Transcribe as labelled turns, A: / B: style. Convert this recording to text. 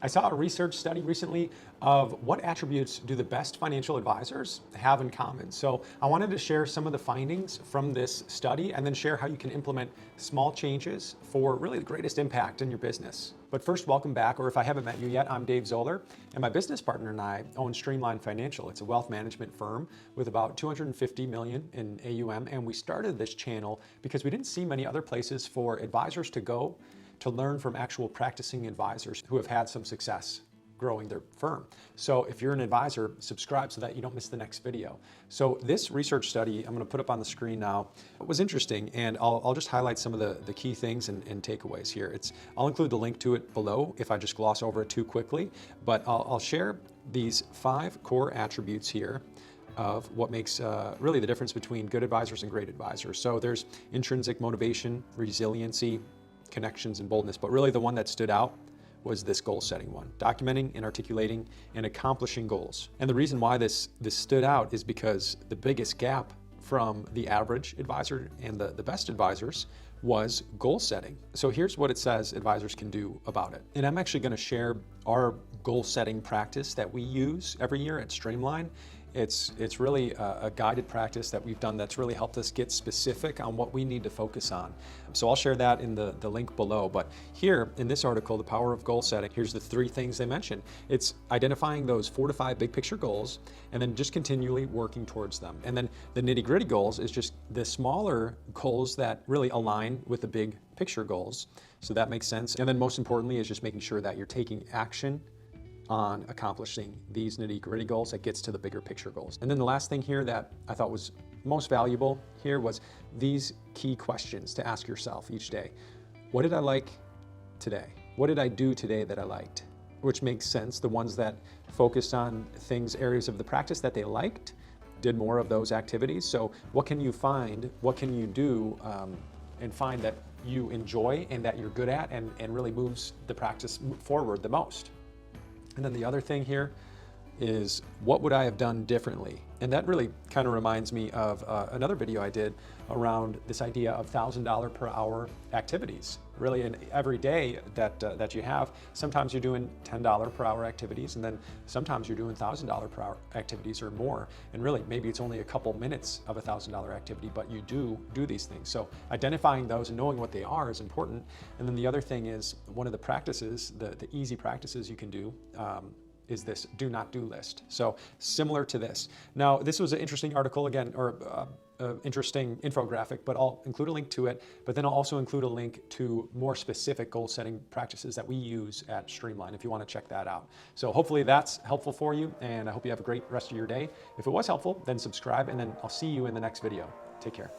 A: I saw a research study recently of what attributes do the best financial advisors have in common. So I wanted to share some of the findings from this study and then share how you can implement small changes for really the greatest impact in your business. But first, welcome back, or if I haven't met you yet, I'm Dave Zoller, and my business partner and I own Streamline Financial. It's a wealth management firm with about 250 million in AUM, and we started this channel because we didn't see many other places for advisors to go to learn from actual practicing advisors who have had some success growing their firm. So if you're an advisor, subscribe so that you don't miss the next video. So this research study, I'm going to put up on the screen now, was interesting, and I'll just highlight some of the key things and takeaways here. I'll include the link to it below if I just gloss over it too quickly, but I'll share these 5 core attributes here of what makes really the difference between good advisors and great advisors. So there's intrinsic motivation, resiliency, connections, and boldness, but really the one that stood out was this goal setting one, documenting and articulating and accomplishing goals. And the reason why this stood out is because the biggest gap from the average advisor and the best advisors was goal setting. So here's what it says advisors can do about it. And I'm actually going to share our goal setting practice that we use every year at Streamline. It's really a guided practice that we've done that's really helped us get specific on what we need to focus on. So I'll share that in the link below. But here in this article, The Power of Goal Setting, here's the 3 things they mention. It's identifying those 4 to 5 big picture goals and then just continually working towards them. And then the nitty gritty goals is just the smaller goals that really align with the big picture goals. So that makes sense. And then most importantly is just making sure that you're taking action on accomplishing these nitty-gritty goals that gets to the bigger picture goals. And then the last thing here that I thought was most valuable here was these key questions to ask yourself each day. What did I like today? What did I do today that I liked? Which makes sense. The ones that focused on areas of the practice that they liked, did more of those activities. So what can you find? What can you do and find that you enjoy and that you're good at and really moves the practice forward the most? And then the other thing here is, what would I have done differently? And that really kind of reminds me of another video I did around this idea of $1,000 per hour activities. Really, in every day that you have, sometimes you're doing $10 per hour activities, and then sometimes you're doing $1,000 per hour activities or more. And really, maybe it's only a couple minutes of a $1,000 activity, but you do these things. So identifying those and knowing what they are is important. And then the other thing is, one of the practices, the easy practices you can do, is this do not do list. So similar to this. Now, this was an interesting article again, or interesting infographic, but I'll include a link to it, but then I'll also include a link to more specific goal setting practices that we use at Streamline if you want to check that out. So hopefully that's helpful for you, and I hope you have a great rest of your day. If it was helpful, then subscribe, and then I'll see you in the next video. Take care.